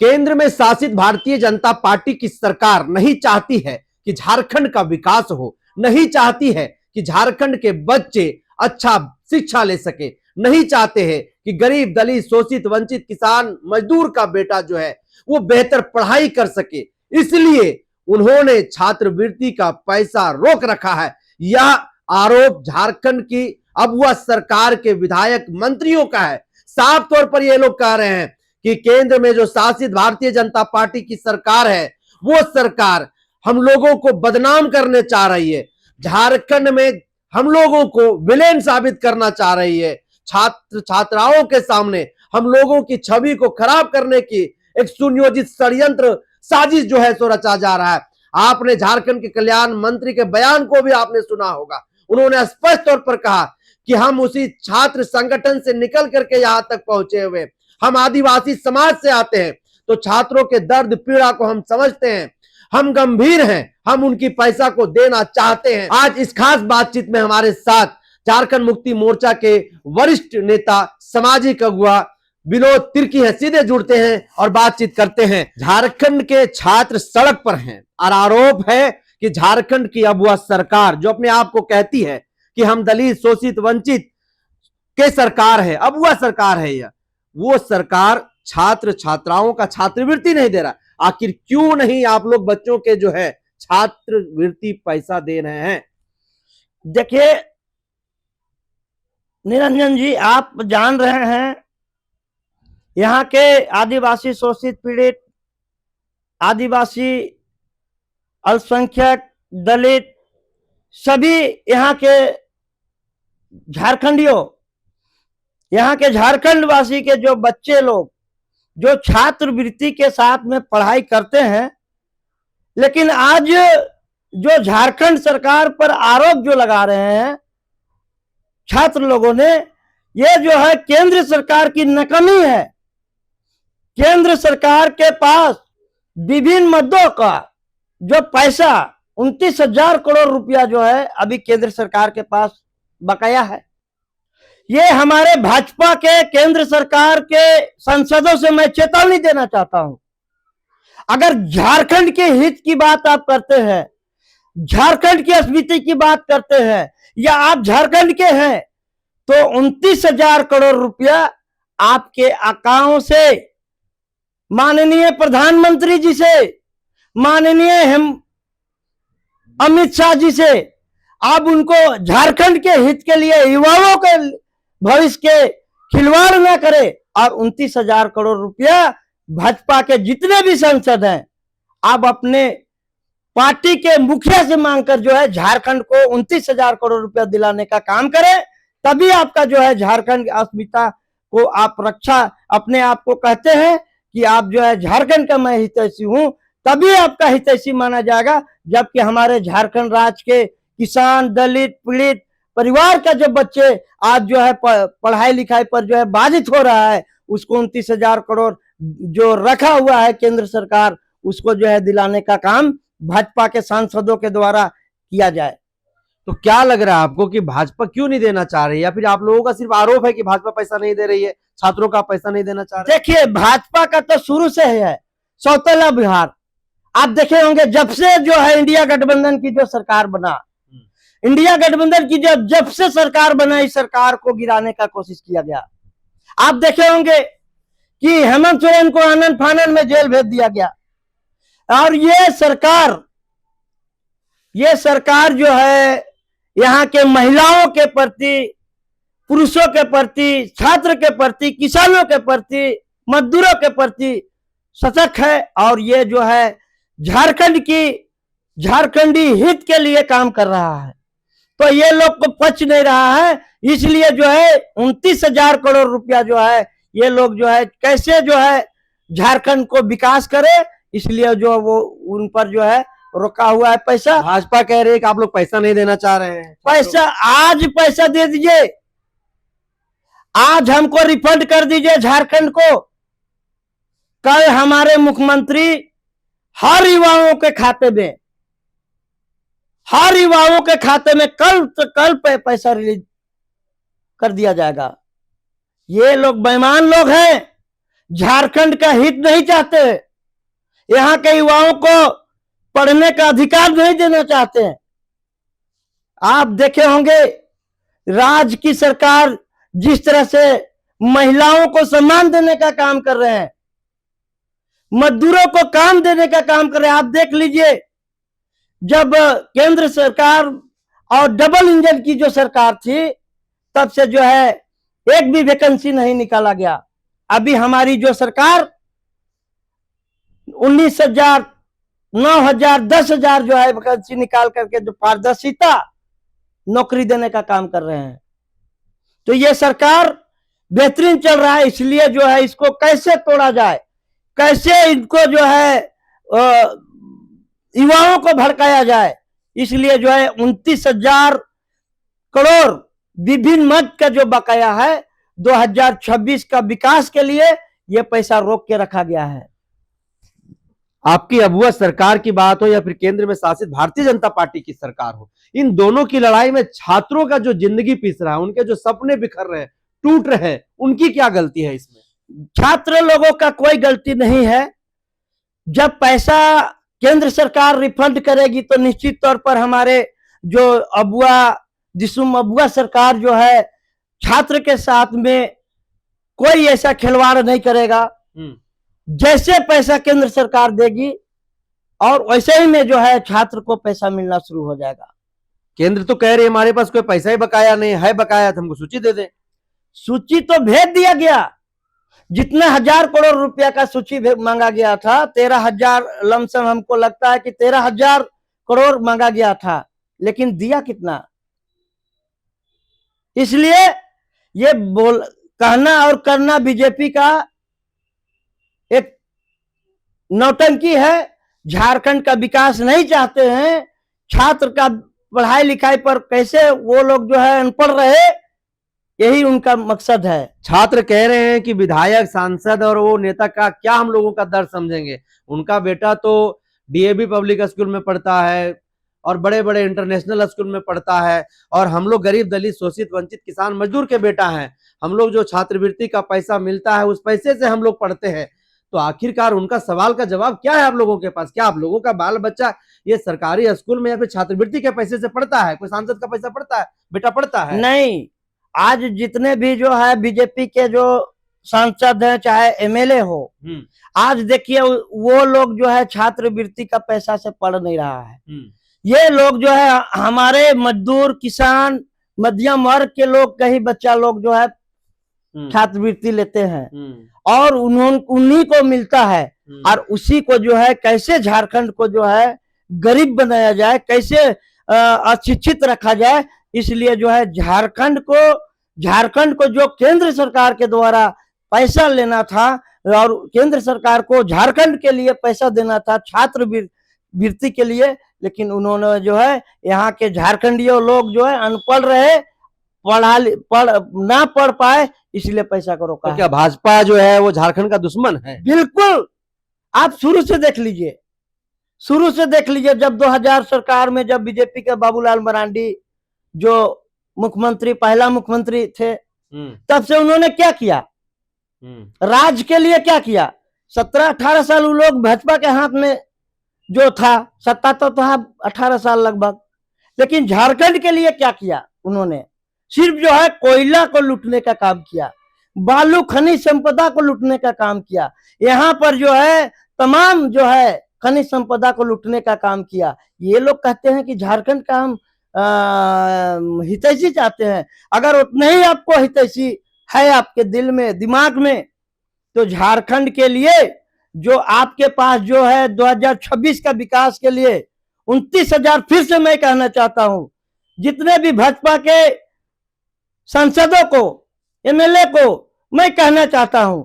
केंद्र में शासित भारतीय जनता पार्टी की सरकार नहीं चाहती है कि झारखंड का विकास हो, नहीं चाहती है कि झारखंड के बच्चे अच्छा शिक्षा ले सके, नहीं चाहते हैं कि गरीब, दलित, शोषित, वंचित, किसान, मजदूर का बेटा जो है वो बेहतर पढ़ाई कर सके। इसलिए उन्होंने छात्रवृत्ति का पैसा रोक रखा है। यह आरोप झारखंड की अब वह सरकार के विधायक मंत्रियों का है। साफ तौर पर ये लोग कह रहे हैं कि केंद्र में जो शासित भारतीय जनता पार्टी की सरकार है वो सरकार हम लोगों को बदनाम करने चाह रही है, झारखंड में हम लोगों को विलेन साबित करना चाह रही है, छात्र छात्राओं के सामने हम लोगों की छवि को खराब करने की एक सुनियोजित षड्यंत्र साजिश जो है सो रचा जा रहा है। आपने झारखंड के कल्याण मंत्री के बयान को भी आपने सुना होगा। उन्होंने स्पष्ट तौर पर कहा कि हम उसी छात्र संगठन से निकल करके यहां तक पहुंचे हुए, हम आदिवासी समाज से आते हैं, तो छात्रों के दर्द पीड़ा को हम समझते हैं, हम गंभीर हैं, हम उनकी पैसा को देना चाहते हैं। आज इस खास बातचीत में हमारे साथ झारखंड मुक्ति मोर्चा के वरिष्ठ नेता, सामाजिक अगुवा विनोद तिर्की है। सीधे जुड़ते हैं और बातचीत करते हैं। झारखंड के छात्र सड़क पर हैं और आरोप है कि झारखंड की अब वह सरकार जो अपने आप को कहती है कि हम दलित, शोषित, वंचित के सरकार है, अब वह सरकार है, यह वो सरकार छात्र छात्राओं का छात्रवृत्ति नहीं दे रहा। आखिर क्यों नहीं आप लोग बच्चों के जो है छात्रवृत्ति पैसा दे रहे हैं? देखिए निरंजन जी, आप जान रहे हैं यहाँ के आदिवासी, शोषित, पीड़ित, आदिवासी, अल्पसंख्यक, दलित, सभी यहाँ के झारखंडियों, यहाँ के झारखंड वासी के जो बच्चे लोग जो छात्रवृत्ति के साथ में पढ़ाई करते हैं, लेकिन आज जो झारखंड सरकार पर आरोप जो लगा रहे हैं छात्र लोगों ने, ये जो है केंद्र सरकार की नाकामी है। केंद्र सरकार के पास विभिन्न मदों का जो पैसा 29,000 करोड़ रुपया जो है अभी केंद्र सरकार के पास बकाया है। ये हमारे भाजपा के केंद्र सरकार के सांसदों से मैं चेतावनी देना चाहता हूं, अगर झारखंड के हित की बात आप करते हैं, झारखंड की अस्मिता की बात करते हैं, या आप झारखंड के हैं, तो 29,000 करोड़ रुपया आपके अकाउंट से माननीय प्रधानमंत्री जी से, माननीय अमित शाह जी से आप उनको झारखंड के हित के लिए, युवाओं के भविष्य के खिलवाड़ न करे, और 29,000 करोड़ रुपया भाजपा के जितने भी सांसद हैं आप अपने पार्टी के मुखिया से मांगकर जो है झारखंड को 29,000 करोड़ रुपया दिलाने का काम करें, तभी आपका जो है झारखंड की अस्मिता को आप रक्षा, अपने आप को कहते हैं कि आप जो है झारखंड का मैं हितैषी हूं, तभी आपका हितैषी माना जाएगा। जबकि हमारे झारखंड राज्य के किसान, दलित, पीड़ित परिवार का जो बच्चे आज जो है पढ़ाई लिखाई पर जो है बाधित हो रहा है, उसको 29,000 करोड़ जो रखा हुआ है केंद्र सरकार, उसको जो है दिलाने का काम भाजपा के सांसदों के द्वारा किया जाए। तो क्या लग रहा है आपको कि भाजपा क्यों नहीं देना चाह रही है, या फिर आप लोगों का सिर्फ आरोप है कि भाजपा पैसा नहीं दे रही है, छात्रों का पैसा नहीं देना चाह रही है? देखिए, भाजपा का तो शुरू से है सौतेला बिहार। आप देखे होंगे जब से जो है इंडिया गठबंधन की जो सरकार बना, इंडिया गठबंधन की जब से सरकार बना, इस सरकार को गिराने का कोशिश किया गया। आप देखे होंगे कि हेमंत सोरेन को आनंद फानन में जेल भेज दिया गया, और ये सरकार जो है यहाँ के महिलाओं के प्रति, पुरुषों के प्रति, छात्र के प्रति, किसानों के प्रति, मजदूरों के प्रति सतर्क है, और ये जो है झारखंडी हित के लिए काम कर रहा है। तो ये लोग को पच नहीं रहा है, इसलिए जो है 29,000 करोड़ रुपया जो है ये लोग जो है कैसे जो है झारखंड को विकास करे, इसलिए जो वो उन पर जो है रोका हुआ है पैसा। भाजपा कह रही है कि आप लोग पैसा नहीं देना चाह रहे हैं। पैसा आज पैसा दे दीजिए, आज हमको रिफंड कर दीजिए झारखंड को। कल हमारे मुख्यमंत्री हर युवाओं के खाते में कल पैसा रिलीज कर दिया जाएगा। ये लोग बेईमान लोग हैं, झारखंड का हित नहीं चाहते, यहाँ के युवाओं को पढ़ने का अधिकार नहीं देना चाहते हैं। आप देखे होंगे राज्य की सरकार जिस तरह से महिलाओं को सम्मान देने का काम कर रहे हैं, मजदूरों को काम देने का काम कर रहे हैं। आप देख लीजिए, जब केंद्र सरकार और डबल इंजन की जो सरकार थी, तब से जो है एक भी वैकेंसी नहीं निकाला गया। अभी हमारी जो सरकार 19,000, 9,000, 10,000 जो है वैकेंसी निकाल करके जो पारदर्शिता नौकरी देने का काम कर रहे हैं। तो ये सरकार बेहतरीन चल रहा है, इसलिए जो है इसको कैसे तोड़ा जाए, कैसे इनको जो है युवाओं को भड़काया जाए, इसलिए जो है 29,000 करोड़ विभिन्न मद का जो बकाया है 2026 का विकास के लिए यह पैसा रोक के रखा गया है। आपकी अबुआ सरकार की बात हो या फिर केंद्र में शासित भारतीय जनता पार्टी की सरकार हो, इन दोनों की लड़ाई में छात्रों का जो जिंदगी पीस रहा है, उनके जो सपने बिखर रहे हैं, टूट रहे हैं, उनकी क्या गलती है इसमें? छात्र लोगों का कोई गलती नहीं है। जब पैसा केंद्र सरकार रिफंड करेगी तो निश्चित तौर पर हमारे जो अबुआ दिसुम अबुआ सरकार जो है छात्र के साथ में कोई ऐसा खिलवाड़ नहीं करेगा। जैसे पैसा केंद्र सरकार देगी और वैसे ही में जो है छात्र को पैसा मिलना शुरू हो जाएगा। केंद्र तो कह रही है हमारे पास कोई पैसा ही बकाया नहीं है, बकाया तो हमको सूची दे दे। सूची तो भेज दिया गया, जितना 1,000 करोड़ रुपया का सूची मांगा गया था, 13,000 लमसम हमको लगता है कि 13,000 करोड़ मांगा गया था, लेकिन दिया कितना? इसलिए ये कहना और करना बीजेपी का एक नौटंकी है। झारखंड का विकास नहीं चाहते हैं, छात्र का पढ़ाई लिखाई पर कैसे वो लोग जो है अनपढ़ रहे, यही उनका मकसद है। छात्र कह रहे हैं कि विधायक, सांसद और वो नेता का क्या हम लोगों का दर्द समझेंगे। उनका बेटा तो डीएवी पब्लिक स्कूल में पढ़ता है और बड़े बड़े इंटरनेशनल स्कूल में पढ़ता है, और हम लोग गरीब, दलित, शोषित, वंचित किसान मजदूर के बेटा हैं। हम लोग जो छात्रवृत्ति का पैसा मिलता है उस पैसे से हम लोग पढ़ते हैं। तो आखिरकार उनका सवाल का जवाब क्या है आप लोगों के पास? क्या आप लोगों का बाल बच्चा ये सरकारी स्कूल में या फिर छात्रवृत्ति के पैसे से पढ़ता है? कोई सांसद का पैसा पढ़ता है? बेटा पढ़ता है? नहीं। आज जितने भी जो है बीजेपी के जो सांसद हैं, चाहे एमएलए हो, आज देखिए वो लोग जो है छात्रवृत्ति का पैसा से पढ़ नहीं रहा है। ये लोग जो है हमारे मजदूर, किसान, मध्यम वर्ग के लोग का ही बच्चा लोग जो है छात्रवृत्ति लेते हैं और उन्हीं को मिलता है। और उसी को जो है कैसे झारखंड को जो है गरीब बनाया जाए, कैसे अशिक्षित रखा जाए, इसलिए जो है झारखंड को जो केंद्र सरकार के द्वारा पैसा लेना था और केंद्र सरकार को झारखंड के लिए पैसा देना था छात्रवृत्ति के लिए, लेकिन उन्होंने जो है यहाँ के झारखंडीय लोग जो है अनपढ़ रहे, ना पढ़ पाए, इसलिए पैसा को रोका। तो क्या भाजपा जो है वो झारखंड का दुश्मन है? बिल्कुल। आप शुरू से देख लीजिए, जब 2000 सरकार में जब बीजेपी के बाबूलाल मरांडी जो मुख्यमंत्री, पहला मुख्यमंत्री थे, तब से उन्होंने क्या किया? राज्य के लिए क्या किया? 17-18 साल वो लोग भाजपा के हाथ में जो था, सत्ता तो था 18 साल लगभग, लेकिन झारखंड के लिए क्या किया उन्होंने? सिर्फ जो है कोयला को लूटने का काम किया, बालू खनिज संपदा को लूटने का काम किया, यहाँ पर जो है तमाम जो है खनिज संपदा को लूटने का काम किया। ये लोग कहते हैं कि झारखंड का हम हितैषी चाहते हैं। अगर उतना ही आपको हितैषी है आपके दिल में, दिमाग में, तो झारखंड के लिए जो आपके पास जो है 2026 का विकास के लिए 29,000, फिर से मैं कहना चाहता हूं, जितने भी भाजपा के सांसदों को, एमएलए को मैं कहना चाहता हूं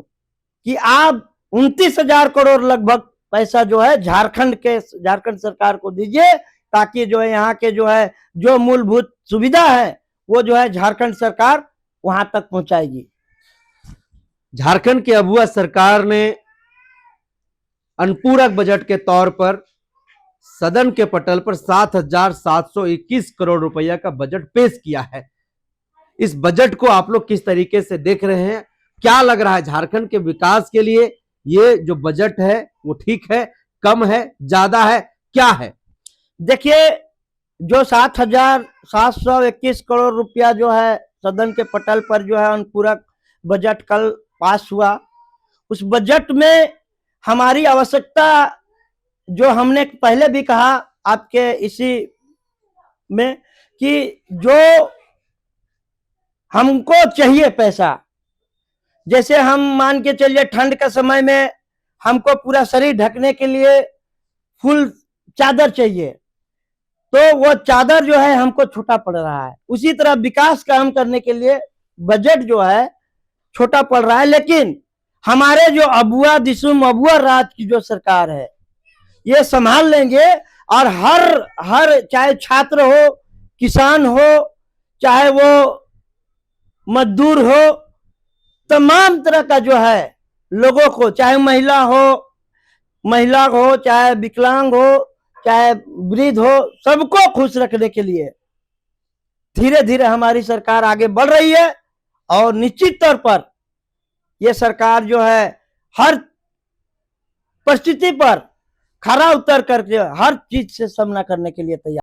कि आप 29,000 करोड़ लगभग पैसा जो है झारखंड सरकार को दीजिए, ताकि जो है यहाँ के जो है जो मूलभूत सुविधा है वो जो है झारखंड सरकार वहां तक पहुंचाएगी। झारखंड की अबुआ सरकार ने अनुपूरक बजट के तौर पर सदन के पटल पर 7,721 करोड़ रुपया का बजट पेश किया है। इस बजट को आप लोग किस तरीके से देख रहे हैं? क्या लग रहा है झारखंड के विकास के लिए ये जो बजट है वो ठीक है, कम है, ज्यादा है, क्या है? देखिए, जो 7,721 करोड़ रुपया जो है सदन के पटल पर जो है अनुपूरक बजट कल पास हुआ, उस बजट में हमारी आवश्यकता, जो हमने पहले भी कहा आपके इसी में, कि जो हमको चाहिए पैसा, जैसे हम मान के चलिए ठंड के समय में हमको पूरा शरीर ढकने के लिए फुल चादर चाहिए, तो वो चादर जो है हमको छोटा पड़ रहा है। उसी तरह विकास काम करने के लिए बजट जो है छोटा पड़ रहा है। लेकिन हमारे जो अबुआ दिसुम अबुआ राज की जो सरकार है, ये संभाल लेंगे और हर चाहे छात्र हो, किसान हो, चाहे वो मजदूर हो, तमाम तरह का जो है लोगों को, चाहे महिला हो, चाहे विकलांग हो, चाहे वृद्ध हो, सबको खुश रखने के लिए धीरे धीरे हमारी सरकार आगे बढ़ रही है। और निश्चित तौर पर यह सरकार जो है हर परिस्थिति पर खरा उतर करके हर चीज से सामना करने के लिए तैयार।